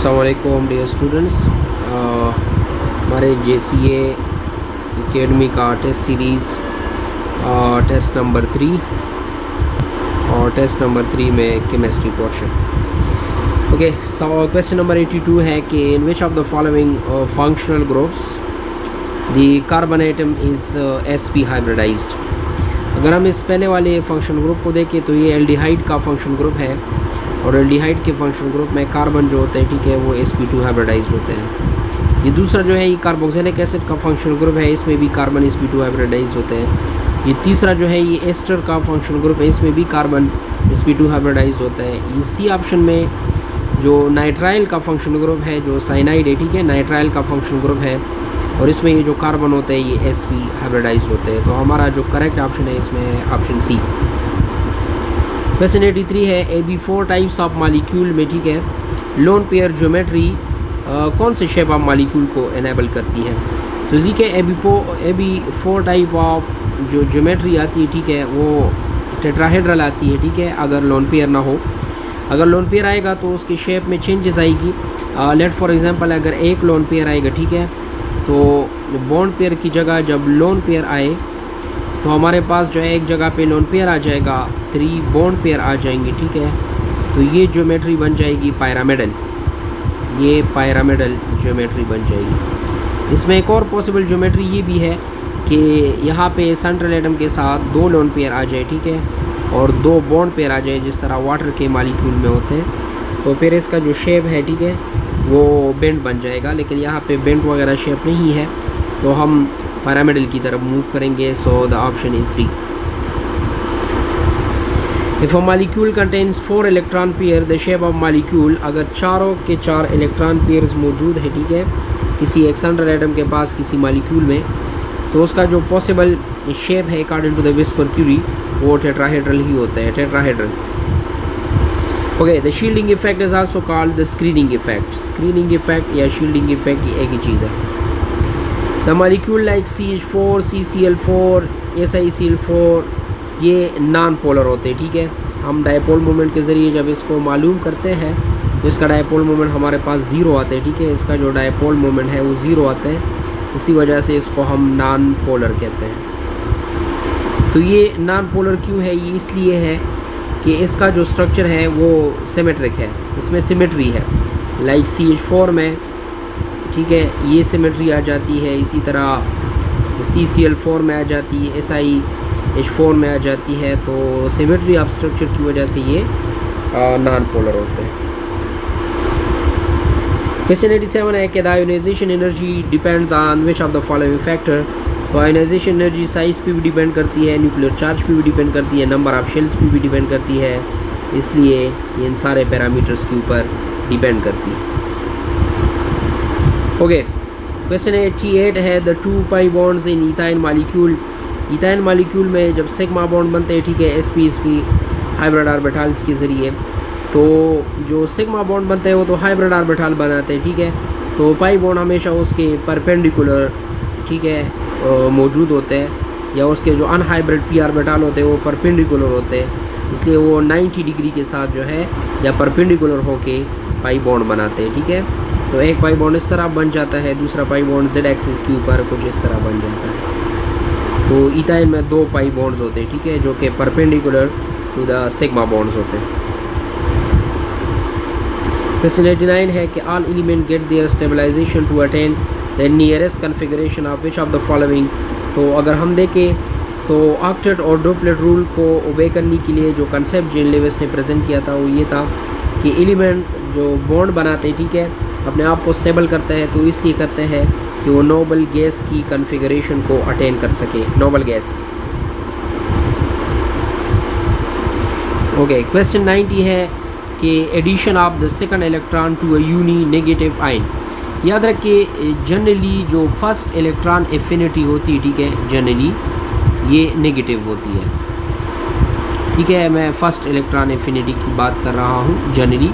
अस्सलाम वालेकुम dear students. हमारे JCA एकेडमी का टेस्ट सीरीज़ टेस्ट नंबर 3 और टेस्ट नंबर 3 में chemistry portion. Okay, so question number 82 है कि in which of the following functional groups the carbon atom is sp hybridised. अगर हम इस पहले वाले फंक्शन ग्रुप को देखें तो ये एल्डिहाइड का फंक्शन ग्रुप है और एल्डिहाइड के फंक्शन ग्रुप में कार्बन जो होते हैं, ठीक है, वो sp2 हाइब्रिडाइज्ड होते हैं। ये दूसरा जो है ये कार्बोक्सिलिक एसिड का फंक्शन ग्रुप है, इसमें भी कार्बन sp2 हाइब्रिडाइज्ड होते हैं। ये तीसरा जो है ये एस्टर का फंक्शन ग्रुप है, इसमें भी कार्बन sp2 हाइब्रिडाइज्ड होता है। ये सी ऑप्शन में जो नाइट्राइल का फंक्शन ग्रुप है, जो साइनाइड है, ठीक है, नाइट्राइल का फंक्शन ग्रुप है और इसमें ये जो कार्बन होते हैं ये sp हाइब्रिडाइज्ड होते हैं। तो हमारा जो करेक्ट ऑप्शन है इसमें है ऑप्शन सी। क्वेश्चन 83 है AB4 टाइप्स ऑफ मॉलिक्यूल में, ठीक है, लोन पेयर ज्योमेट्री कौन से शेप ऑफ मॉलिक्यूल को एनेबल करती है। तो ठीक है, AB4 टाइप ऑफ जो ज्योमेट्री आती है, ठीक है, वो टेट्राहेड्रल आती है, ठीक है, अगर लोन पेयर ना हो। अगर लोन पेयर आएगा तो उसके शेप में चेंजेस आएगी। लेट फॉर एग्जांपल अगर एक लोन पेयर आएगा, ठीक है, तो बॉन्ड पेयर की जगह जब लोन पेयर आए तो हमारे पास जो है एक जगह पे लोन पेयर आ जाएगा, 3 बॉन्ड पेयर आ जाएंगे, ठीक है। तो ये ज्योमेट्री बन जाएगी पायरामिडल, ये पायरामिडल ज्योमेट्री बन जाएगी। इसमें एक और पॉसिबल ज्योमेट्री ये भी है कि यहाँ पे सेंट्रल एटम के साथ 2 लोन पेयर आ जाए, ठीक है, और 2 बॉन्ड पेयर आ जाए जिस तरह वाटर के मॉलिक्यूल में होते हैं। तो फिर इसका जो शेप है, ठीक है, वो बेंड बन जाएगा, लेकिन यहाँ पे बेंड वगैरह शेप नहीं है तो हम पैरामिडल की तरफ मूव करेंगे। So the option is D. If a molecule contains 4 electron pair the shape of molecule, अगर चारों के 4 इलेक्ट्रॉन पेयर्स मौजूद है, ठीक है, किसी एक सेंट्रल एटम के पास किसी मॉलिक्यूल में, तो उसका जो पॉसिबल शेप है according to the VSEPR theory वो टेट्राहेड्रल ही होता है, tetrahedral. Okay, the shielding effect is also called the screening effect. Screening effect या शील्डिंग इफेक्ट ये एक ही चीज़ है। The molecule like CH4, CCl4, SiCl4 ये नॉन पोलर होते हैं, ठीक है। हम डायपोल मोमेंट के ज़रिए जब इसको मालूम करते हैं तो इसका डायपोल मोमेंट हमारे पास 0 आता है, ठीक है, इसका जो डायपोल मोमेंट है वो 0 आता है, इसी वजह से इसको हम नॉन पोलर कहते हैं। तो ये नॉन पोलर क्यों है, ये इसलिए है कि इसका जो स्ट्रक्चर है वो सिमेट्रिक है, इसमें सिमेट्री है। लाइक CH4 में, ठीक है, ये सिमेट्री आ जाती है, इसी तरह CCl4 में आ जाती है, SiH4 में आ जाती है। तो सिमेट्री ऑफ स्ट्रक्चर की वजह से ये नॉन पोलर होते हैं। क्वेश्चन 87 है कि the ionization energy depends on which of the following factor. तो आयोनाइजेशन एनर्जी साइज़ पे भी डिपेंड करती है, न्यूक्लियर चार्ज पे भी डिपेंड करती है, नंबर ऑफ शेल्स पे भी डिपेंड करती है, इसलिए ये इन सारे पैरामीटर्स के ऊपर डिपेंड करती है। ओके, क्वेश्चन 88 है the 2 pi bonds in ethyne molecule. Ethyne molecule में जब सिग्मा बॉन्ड बनते हैं, ठीक है, sp हाइब्रिड ऑर्बिटल्स के ज़रिए, तो जो सिग्मा बॉन्ड बनते हैं वो तो हाइब्रिड ऑर्बिटल बनाते हैं, ठीक है। तो पाई बॉन्ड हमेशा उसके परपेंडिकुलर, ठीक है, मौजूद होते हैं, या उसके जो अनहाइब्रिड p ऑर्बिटल होते हैं वो परपेंडिकुलर होते हैं, इसलिए वो 90 डिग्री के साथ जो है या परपेंडिकुलर होके पाई बॉन्ड बनाते हैं, ठीक है। तो एक पाई बॉन्ड इस तरह बन जाता है, दूसरा पाई बॉन्ड z एक्सिस के ऊपर कुछ इस तरह बन जाता है। तो इथाइन में 2 पाई बॉन्ड्स होते हैं, ठीक है, जो कि perpendicular to the sigma bonds होते हैं। क्वेश्चन 89 है कि all element get their stabilization to attain the nearest configuration of which of the following. तो अगर हम देखें तो ऑक्टेट और डुप्लेट रूल को ओबे करने के लिए जो कंसेप्ट जेन लेविस ने प्रेजेंट किया था वो ये था कि एलिमेंट जो बॉन्ड बनाते हैं, ठीक है, अपने आप को स्टेबल करता है, तो इसलिए करते हैं कि वो नोबल गैस की कन्फिगरेशन को अटेन कर सके, नोबल गैस। ओके, क्वेश्चन 90 है कि addition of the second electron to a uni negative ion. याद रखिए जनरली जो फर्स्ट इलेक्ट्रॉन एफिनिटी होती है, ठीक है, जनरली ये नेगेटिव होती है, ठीक है, मैं फर्स्ट इलेक्ट्रॉन एफिनिटी की बात कर रहा हूँ जनरली।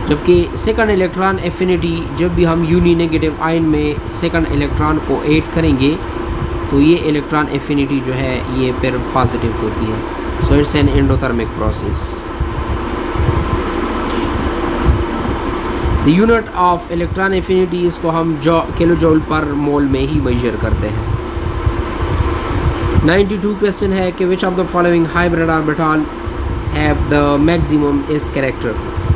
जबकि सेकंड इलेक्ट्रॉन एफिनिटी जब भी हम यूनी नेगेटिव आयन में सेकंड इलेक्ट्रॉन को ऐड करेंगे तो ये इलेक्ट्रॉन एफिनिटी जो है ये फिर पॉजिटिव होती है। So it's an endothermic process. The unit of electron affinity, इसको हम किलो जूल पर मोल में ही मेजर करते हैं। 92 क्वेश्चन है कि विच of the following hybrid orbital have the maximum S character.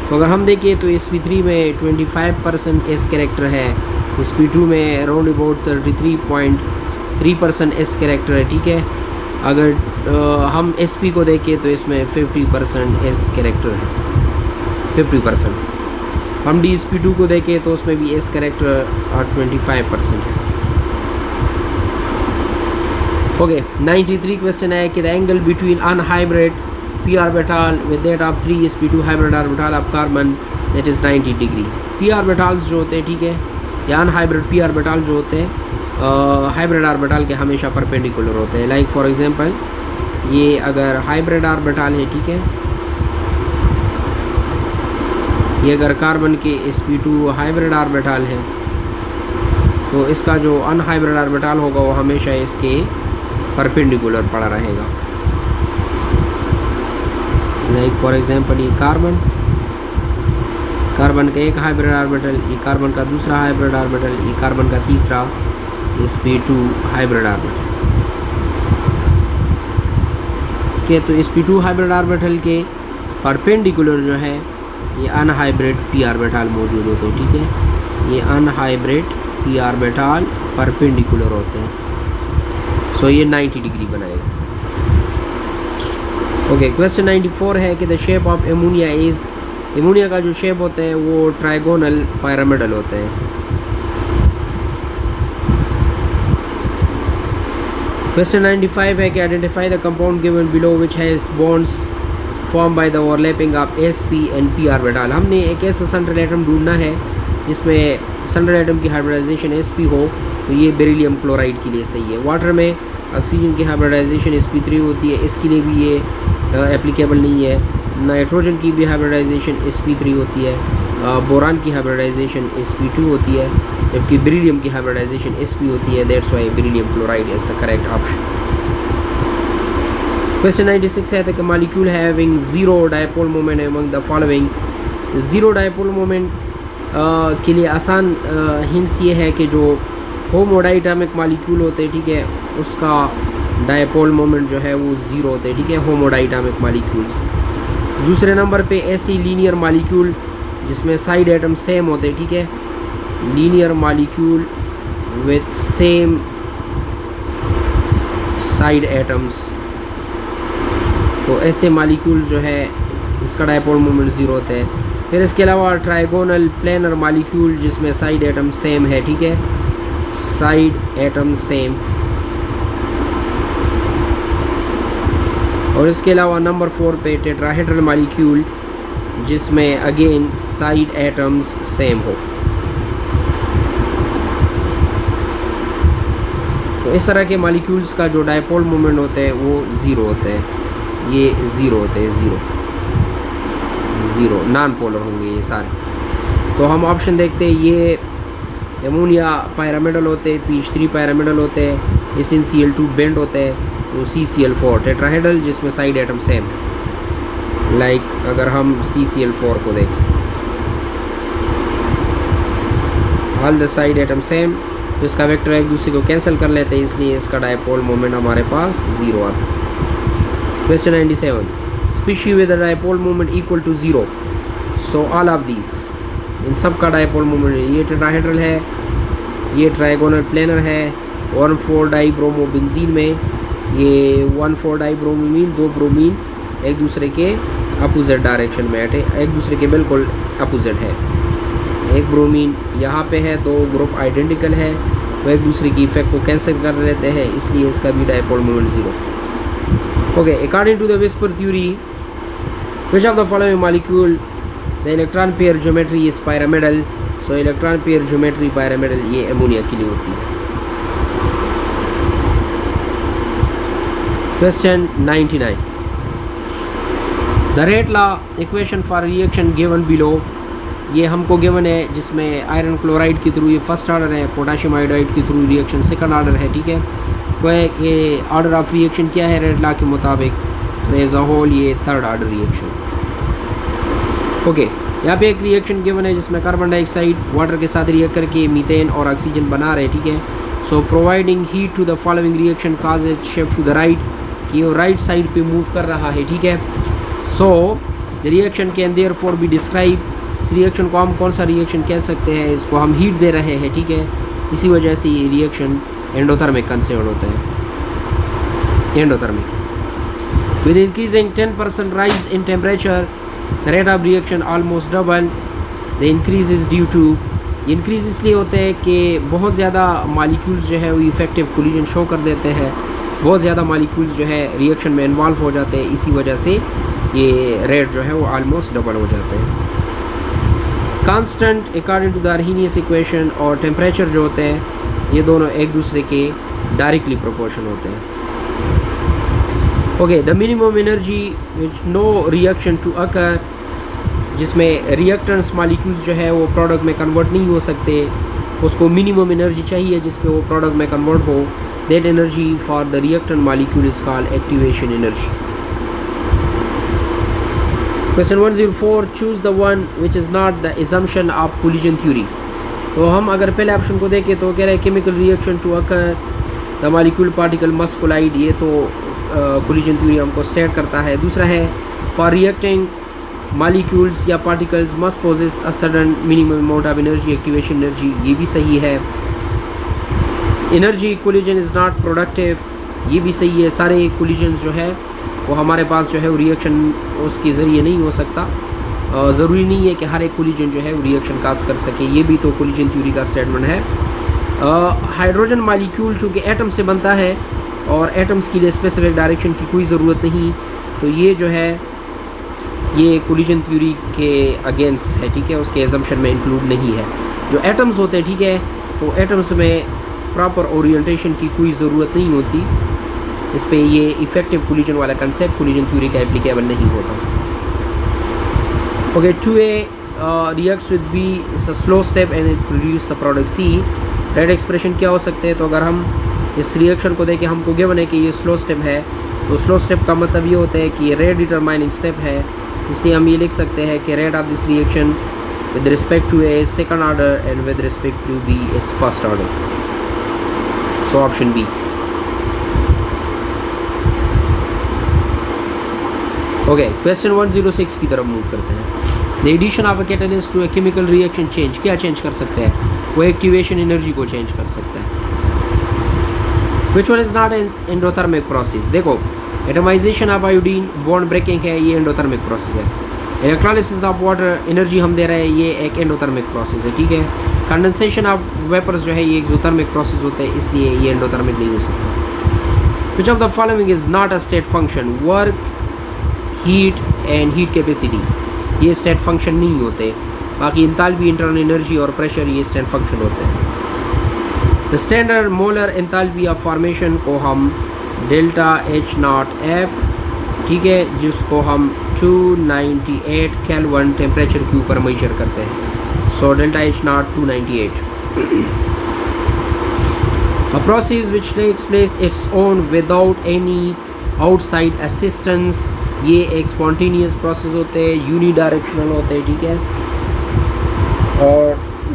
तो अगर हम देखें तो sp3 में 25% एस कैरेक्टर है, sp2 में अराउंड अबाउट 33.3% एस कैरेक्टर है, ठीक है। अगर हम sp को देखें तो इसमें 50% एस कैरेक्टर है, 50%। हम dsp2 को देखें तो उसमें भी एस कैरेक्टर 25% है। ओके, 93 क्वेश्चन है कि the angle between unhybrid p orbital with that of 3sp2 hybrid orbital of carbon that is 90 degree. p orbitals जो होते हैं, ठीक है, या अनहाइब्रिड p ऑर्बिटल जो होते हैं हाइब्रिड ऑर्बिटल के हमेशा परपेंडिकुलर होते हैं। लाइक फॉर एग्जांपल ये अगर हाइब्रिड ऑर्बिटल है, ठीक है, ये अगर कार्बन के sp2 हाइब्रिड ऑर्बिटल है तो इसका जो अनहाइब्रिड ऑर्बिटल होगा वो हमेशा इसके परपेंडिकुलर पड़ा रहेगा। लाइक फॉर एग्जांपल ये कार्बन का एक हाइब्रिड ऑर्बिटल, ये कार्बन का दूसरा हाइब्रिड ऑर्बिटल, ये कार्बन का तीसरा sp2 हाइब्रिड ऑर्बिटल के। तो sp2 हाइब्रिड ऑर्बिटल के परपेंडिकुलर जो है ये अनहाइब्रिड p ऑर्बिटल मौजूद होते हैं, ठीक है। ये अनहाइब्रिड p ऑर्बिटल परपेंडिकुलर होते हैं, सो ये 90 डिग्री बनाएगा। ओके, क्वेश्चन 94 है कि the shape of ammonia is, ammonia का जो शेप होते हैं वो ट्राइगोनल पिरामिडल होते हैं। क्वेश्चन 95 है कि identify the compound given below which has bonds form by the overlapping of sp and p orbital. हमने एक ऐसा सेंट्रल एटम ढूंढना है जिसमें सेंट्रल एटम की हाइब्रिडाइजेशन sp हो, तो ये बेरिलियम क्लोराइड के लिए सही है। वाटर में ऑक्सीजन की हाइब्रिडाइजेशन sp3 होती है, इसके लिए भी ये एप्लीकेबल नहीं है। नाइट्रोजन की भी हाइब्रिडाइजेशन sp3 होती है, बोरान की हाइब्रिडाइजेशन sp2 होती है, जबकि बेरिलियम की हाइब्रिडाइजेशन sp होती है। That's Y beryllium chloride is the correct option. Question 96 है कि molecule having zero dipole moment among the following. Zero dipole moment के लिए आसान हिंट्स ये है कि जो होमोडाइटामिक मॉलिक्यूल होते हैं, ठीक है, उसका डायपोल मोमेंट जो है वो ज़ीरो होते हैं, ठीक है, होमोडाइटामिक मॉलिक्यूल्स। दूसरे नंबर पे ऐसी लीनियर मॉलिक्यूल जिसमें साइड एटम सेम होते हैं, ठीक है, linear molecule with same side atoms, तो ऐसे मॉलिक्यूल जो है इसका डायपोल मोमेंट ज़ीरो होता है। फिर इसके अलावा ट्राइगोनल प्लेनर मॉलिक्यूल जिसमें साइड एटम सेम है, ठीक है, साइड एटम सेम। और इसके अलावा नंबर 4 पे टेट्राहेड्रल मॉलिक्यूल जिसमें अगेन साइड एटम्स सेम हो। तो इस तरह के मॉलिक्यूल्स का जो डायपोल मोमेंट होते हैं वो ज़ीरो होते हैं, ये ज़ीरो होते हैं, ज़ीरो नॉन पोलर होंगे ये सारे। तो हम ऑप्शन देखते हैं, ये एमोनिया पिरामिडल होते हैं, pH3 पिरामिडल होते हैं, SnCl2 बेंड होते हैं, तो CCl4 टेट्राहेड्रल जिसमें साइड एटम सेम है। लाइक अगर हम CCl4 को देखें, all the side atom same, तो इसका वेक्टर एक दूसरे को कैंसिल कर लेते हैं, इसलिए इसका डायपोल मोमेंट हमारे पास ज़ीरो आता है। Question 97, species with the dipole moment equal to zero, so all of these, इन सब का डायपोल मोमेंट, ये टेट्राहेड्रल है, ये ट्राइगोनल प्लेनर है, 1,4-डाइब्रोमोबेंजीन में ये 1,4-डाइब्रोमीन, दो ब्रोमीन एक दूसरे के अपोजिट डायरेक्शन में है, एक दूसरे के बिल्कुल अपोजिट है। एक ब्रोमीन यहाँ पे है, दो ग्रुप आइडेंटिकल है, वो एक दूसरे की इफेक्ट को कैंसिल कर लेते हैं, इसलिए इसका भी dipole moment zero. Okay, according to the VSEPR theory which of the following molecule the electron pair geometry is pyramidal, so electron pair geometry pyramidal ये एमोनिया के लिए होती है। Question 99, the rate law equation for reaction given below, ये हमको given है जिसमें iron chloride के थ्रू ये फर्स्ट ऑर्डर है, पोटाशियम आयोडाइड के थ्रू रिएक्शन सेकंड ऑर्डर है, ठीक है। तो ये ऑर्डर ऑफ रिएक्शन क्या है रेट लॉ के मुताबिक, तो एज अ होल ये थर्ड ऑर्डर रिएक्शन। ओके, यहाँ पे एक रिएक्शन गिवन है जिसमें कार्बन डाइऑक्साइड वाटर के साथ रिएक्ट करके मीथेन और ऑक्सीजन बना रहे हैं, ठीक है। So providing heat to the following reaction cause it shift to the right, कि वो राइट साइड पे मूव कर रहा है, ठीक है। So the reaction can therefore be describe, इस रिएक्शन को हम कौन सा रिएक्शन कह सकते हैं, इसको हम हीट दे रहे हैं, ठीक है। इसी वजह से ये रिएक्शन एंडोथर्मिक कंसिडर्ड होता है, endothermic. With increasing 10% rise in temperature the rate of reaction almost double, the increase is due to, increase इसलिए होते हैं कि बहुत ज़्यादा मालिक्यूल्स जो है वो इफेक्टिव कोलिजन शो कर देते हैं, बहुत ज़्यादा मालिक्यूल्स जो है रिएक्शन में इन्वॉल्व हो जाते हैं, इसी वजह से ये रेट जो है वो ऑलमोस्ट डबल हो जाते हैं। Constant according to the Arrhenius equation और टेम्परेचर जो होते हैं ये दोनों एक दूसरे के डायरेक्टली प्रोपोर्शन होते हैं। Okay, the minimum energy which no reaction to occur, जिसमें रिएक्टेंट्स मालिक्यूल्स जो है वो प्रोडक्ट में कन्वर्ट नहीं हो सकते, उसको मिनिमम एनर्जी चाहिए जिस पे वो प्रोडक्ट में कन्वर्ट हो, that energy for the reactant molecule is called activation energy. Question 104, choose the one which is not the assumption of collision theory. तो हम अगर पहले ऑप्शन को देखें तो कह रहे हैं chemical reaction to occur the molecule particle must collide, ये तो कोलिजन थ्योरी हमको स्टेट करता है। दूसरा है फॉर रिएक्टिंग मॉलिक्यूल्स या particles must possess a sudden minimum amount of energy, activation energy, ये भी सही है। Energy collision is not productive, ये भी सही है। सारे कोलिजन्स जो है वो हमारे पास जो है वो रिएक्शन उसके ज़रिए नहीं हो सकता, ज़रूरी नहीं है कि हर एक कोलिजन जो है वो रिएक्शन काज कर सके, ये भी तो कोलिजन थ्योरी का स्टेटमेंट है। हाइड्रोजन मॉलिक्यूल चूँकि एटम से बनता है और एटम्स के लिए स्पेसिफिक डायरेक्शन की कोई ज़रूरत नहीं, तो ये जो है ये कोलिजन थ्योरी के अगेंस्ट है, ठीक है, उसके एजम्पशन में इंक्लूड नहीं है। जो एटम्स होते हैं, ठीक है, तो एटम्स में प्रॉपर ओरिएंटेशन की कोई ज़रूरत नहीं होती, इस पे ये इफेक्टिव कोलिजन वाला कंसेप्ट कोलिजन थ्योरी का एप्लीकेबल नहीं होता। Okay, 2A reacts with B is a slow step and it produce the product C। Red expression क्या हो सकते हैं, तो अगर हम इस रिएक्शन को देखें, हमको गिवन है कि ये स्लो स्टेप है, तो स्लो स्टेप का मतलब ये होता है कि ये रेट डिटरमाइनिंग स्टेप है, इसलिए हम ये लिख सकते हैं कि rate of this reaction with respect to A is second order and with respect to B is first order. So option B। Okay, question 106 की तरफ मूव करते हैं। The addition of a catalyst to a chemical reaction change, क्या change कर सकते हैं, वो activation energy को चेंज कर सकता है। Which one is not an endothermic process, देखो atomisation of iodine bond breaking है, ये एंडोथर्मिक प्रोसेस है। इलेक्ट्रोलिसिस ऑफ वाटर एनर्जी हम दे रहे हैं, ये एक एंडोथर्मिक प्रोसेस है, ठीक है। कंडेंसेशन ऑफ वेपर्स जो है ये एक्सोथर्मिक प्रोसेस होते हैं, इसलिए ये एंडोथर्मिक नहीं हो सकता। विच of the following is not a state function, work, heat and heat capacity, ये स्टेट फंक्शन नहीं होते। बाकी इंताल्पी, इंटरनल एनर्जी और प्रेशर ये स्टेट फंक्शन होते हैं। The standard molar enthalpy of formation को हम डेल्टा H0F, ठीक है, जिसको हम 298 केल्विन टेम्परेचर के ऊपर मेजर करते हैं। So delta H0 298। A process which takes place its own without any outside assistance, ये एक स्पॉन्टेनियस प्रोसेस होते हैं, यूनिडायरेक्शनल होते हैं, ठीक है, और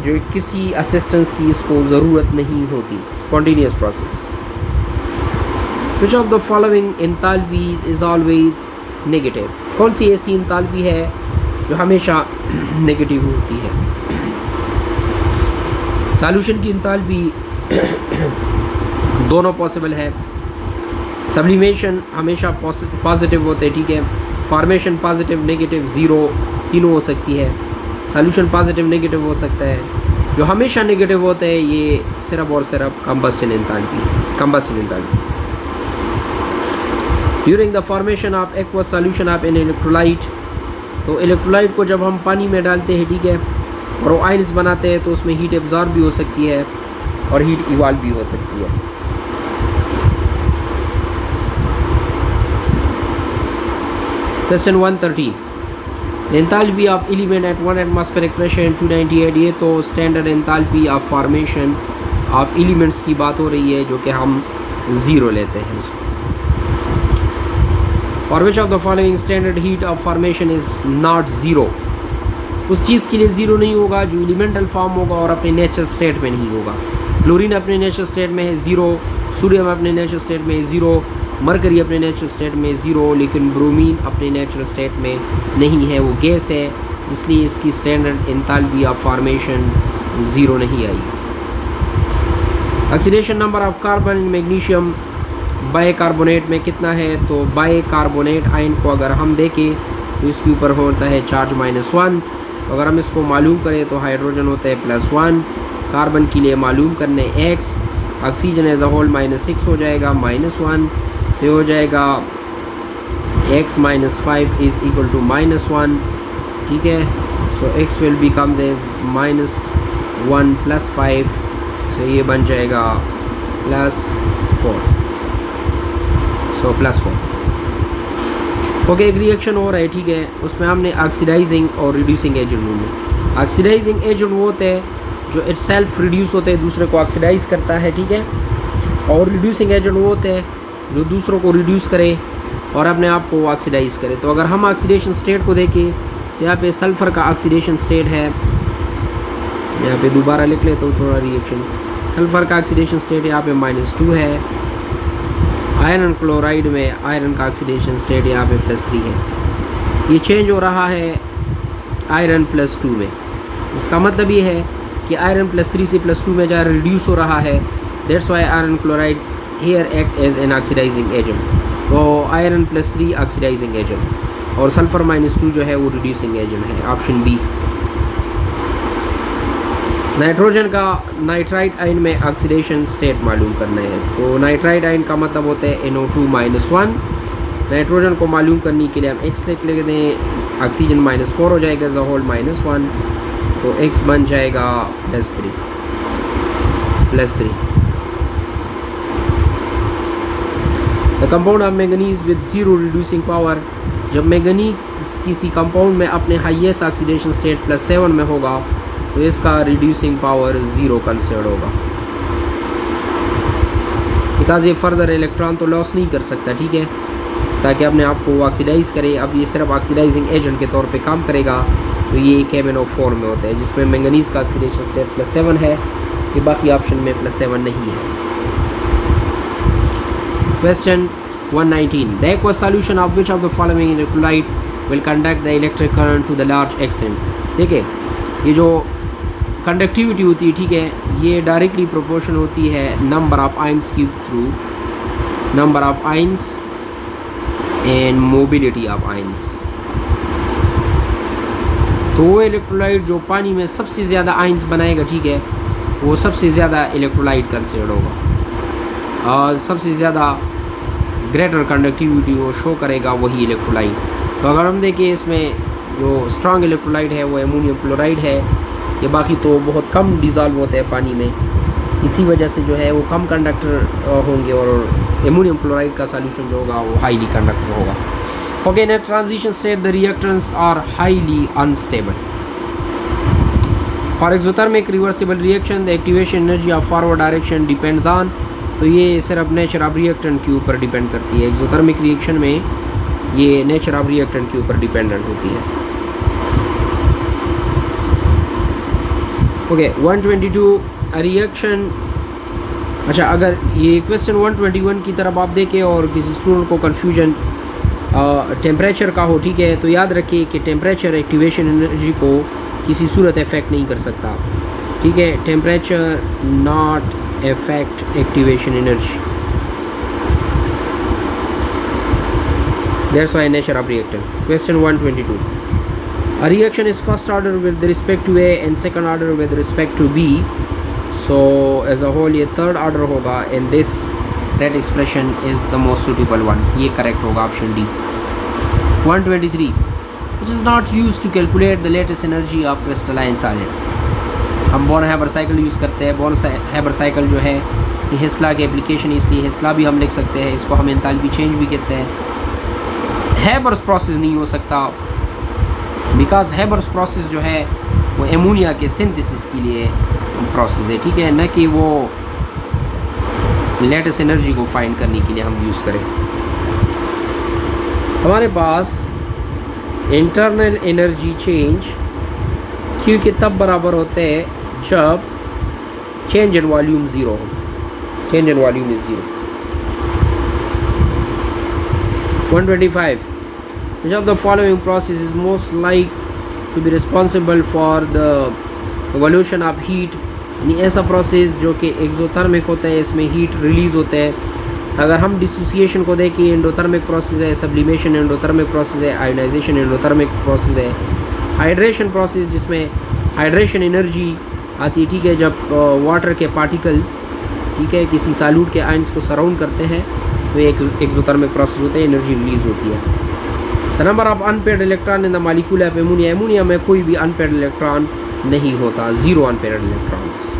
जो किसी असिस्टेंस की इसको ज़रूरत नहीं होती, spontaneous process. Which of the following enthalpies is always negative, कौन सी ऐसी एंथैल्पी है जो हमेशा नेगेटिव होती है। सॉल्यूशन की एंथैल्पी दोनों पॉसिबल है। सब्लिमेशन हमेशा पॉजिटिव होते हैं, ठीक है। फॉर्मेशन पॉजिटिव, नेगेटिव, ज़ीरो, तीनों हो सकती है। सॉल्यूशन पॉजिटिव नेगेटिव हो सकता है। जो हमेशा नेगेटिव होते हैं ये सिर्फ और सिर्फ combustion enthalpy, combustion enthalpy. During the formation of aqueous solution of an electrolyte, तो इलेक्ट्रोलाइट को जब हम पानी में डालते हैं, ठीक है, और वो आयंस बनाते हैं, तो उसमें हीट एब्जॉर्ब भी हो सकती है और हीट इवॉल्व भी हो सकती है। Question 113, enthalpy of element at 1 atmospheric pressure and 298, ये तो standard enthalpy of formation of elements की बात हो रही है, जो कि हम ज़ीरो लेते हैं इसको। For which of the following standard heat of formation is not zero? उस चीज़ के लिए ज़ीरो नहीं होगा जो एलिमेंटल फॉर्म होगा और अपने नेचुरल स्टेट में नहीं होगा। क्लोरीन अपने नेचुरल स्टेट में है ज़ीरो, सोडियम अपने नेचुरल स्टेट में ज़ीरो, मरकरी अपने नेचुरल स्टेट में ज़ीरो, लेकिन ब्रोमीन अपने नेचुरल स्टेट में नहीं है, वो गैस है, इसलिए इसकी standard enthalpy of formation zero नहीं आई। Oxidation number of carbon in magnesium bicarbonate में कितना है? तो बाइकार्बोनेट आयन को अगर हम देखें तो इसके ऊपर होता है चार्ज -1। अगर हम इसको मालूम करें तो हाइड्रोजन होता है +1, कार्बन के लिए मालूम करने x, oxygen as a whole -6 हो जाएगा -1, तो हो जाएगा x - 5 इज़ इक्वल टू -1, ठीक है। सो x विल बिकम्स एज -1 + 5, सो ये बन जाएगा +4, सो +4। ओके, एक रिएक्शन हो रहा है, ठीक है, उसमें हमने ऑक्सीडाइजिंग और रिड्यूसिंग एजेंट ढूंढे। ऑक्सीडाइजिंग एजेंट वो होते हैं जो इट सेल्फ रिड्यूस होते हैं, दूसरे को ऑक्सीडाइज करता है, ठीक है, और रिड्यूसिंग एजेंट वो होते हैं जो दूसरों को रिड्यूस करे और अपने आप को ऑक्सीडाइज करे। तो अगर हम ऑक्सीडेशन स्टेट को देखें तो यहाँ पे सल्फ़र का ऑक्सीडेशन स्टेट है, यहाँ पे दोबारा लिख लेता हूँ थोड़ा रिएक्शन। सल्फ़र का ऑक्सीडेशन स्टेट यहाँ पे -2 है। आयरन क्लोराइड में आयरन का ऑक्सीडेशन स्टेट यहाँ पे +3 है। ये चेंज हो रहा है आयरन +2 में। इसका मतलब ये है कि आयरन +3 से +2 में जा रिड्यूस हो रहा है। That's why iron chloride here act as an oxidizing agent. तो आयरन +3 ऑक्सीडाइजिंग एजेंट और सल्फ़र -2 जो है वो रिड्यूसिंग एजेंट है, ऑप्शन बी। नाइट्रोजन का नाइट्राइट आयन में ऑक्सीडेशन स्टेट मालूम करना है। तो नाइट्राइट आयन का मतलब होता है NO2 -1। नाइट्रोजन को मालूम करने के लिए हम x लिख दें, ऑक्सीजन -4 हो जाएगा एज अ होल -1, तो x बन जाएगा +3। The compound of manganese with zero reducing power. जब मैंगनीज किसी कंपाउंड में अपने हाईएस्ट ऑक्सीडेशन स्टेट +7 में होगा तो इसका रिड्यूसिंग पावर 0 कंसिडर होगा, बिकॉज ये फर्दर इलेक्ट्रॉन तो लॉस नहीं कर सकता, ठीक है, ताकि अपने आप को ऑक्सीडाइज करे। अब ये सिर्फ ऑक्सीडाइजिंग एजेंट के तौर पे काम करेगा, तो ये KMnO फॉर्म में होता है, जिसमें मैंगनीज का ऑक्सीडेशन स्टेट +7 है, ये बाकी ऑप्शन में +7 नहीं है। Question 119, the aqueous solution of which of the following electrolyte will conduct the electric current to the large extent. देखिए, ये जो कंडक्टिविटी होती है, ठीक है, ये डायरेक्टली प्रोपोर्शन होती है नंबर ऑफ आयंस की through number of ions and mobility of ions. तो वो इलेक्ट्रोलाइट जो पानी में सबसे ज़्यादा आयंस बनाएगा, ठीक है, वो सबसे ज़्यादा इलेक्ट्रोलाइट कंसिडर होगा और सबसे ज़्यादा ग्रेटर कंडक्टिविटी वो शो करेगा, वही इलेक्ट्रोलाइट। तो अगर हम देखें इसमें जो स्ट्रॉन्ग इलेक्ट्रोलाइट है वो अमोनियम क्लोराइड है, ये बाकी तो बहुत कम डिज़ोल्व होते हैं पानी में, इसी वजह से जो है वो कम कंडक्टर होंगे और अमोनियम क्लोराइड का सॉल्यूशन जो होगा वो हाईली कंडक्टर होगा। Okay, in transition state the reactants are highly unstable. For exothermic reversible reaction the activation energy of forward direction depends on. तो ये सिर्फ नेचर ऑफ रिएक्टेंट के ऊपर डिपेंड करती है। एक्सोथर्मिक रिएक्शन में ये नेचर ऑफ रिएक्टेंट के ऊपर डिपेंडेंट होती है। Okay, 122 reaction. अच्छा, अगर ये क्वेश्चन 121 की तरफ आप देखें और किसी स्टूडेंट को कन्फ्यूजन टेम्परेचर का हो, ठीक है, तो याद रखिए कि टेम्परेचर एक्टिवेशन एनर्जी को किसी सूरत इफेक्ट नहीं कर सकता, ठीक है। Temperature not effect activation energy, that's why nature of reactant. Question 122, a reaction is first order with respect to A and second order with respect to B, so as a whole ये third order होगा and this that expression is the most suitable one, ये correct होगा option D. 123, which is not used to calculate the latest energy of crystalline solid। हम born Haber cycle use करते हैं। Born Haber cycle जो है ये हिस्ला की application, इसलिए हिस्ला भी हम लिख सकते हैं, इसको हम एंथैल्पी चेंज भी कहते हैं। हैबर्स प्रोसेस नहीं हो सकता बिकॉज हैबर्स प्रोसेस जो है वो एमोनिया के सिंथेसिस के लिए प्रोसेस है, ठीक है, न कि वो लेटेस्ट एनर्जी को फाइंड करने के लिए हम यूज़ करें। हमारे पास इंटरनल एनर्जी चेंज क्योंकि तब बराबर होते हैं जब चेंज इन वॉल्यूम ज़ीरो हो, change in volume is zero. 125 which of the following process is most like to be responsible for the evolution of heat, यानी ऐसा प्रोसेस जो कि एक्सोथर्मिक होता है, इसमें हीट रिलीज़ होते हैं। अगर हम डिसोसिएशन को देखें, एंडोथर्मिक प्रोसेस है, सब्लिमेशन एंडोथर्मिक प्रोसेस है, आयोनाइजेशन एंडोथर्मिक प्रोसेस है, हाइड्रेशन प्रोसेस जिसमें हाइड्रेशन एनर्जी आती है, ठीक है, जब वाटर के पार्टिकल्स, ठीक है, किसी सॉल्यूट के आयंस को सराउंड करते हैं तो ये एक एक्सोथर्मिक प्रोसेस होता है, एनर्जी रिलीज़ होती है। The number of unpaired electron in the molecule of ammonia, ammonia में कोई भी अनपेयर्ड इलेक्ट्रॉन नहीं होता, ज़ीरो अनपेयर्ड इलेक्ट्रॉन्स।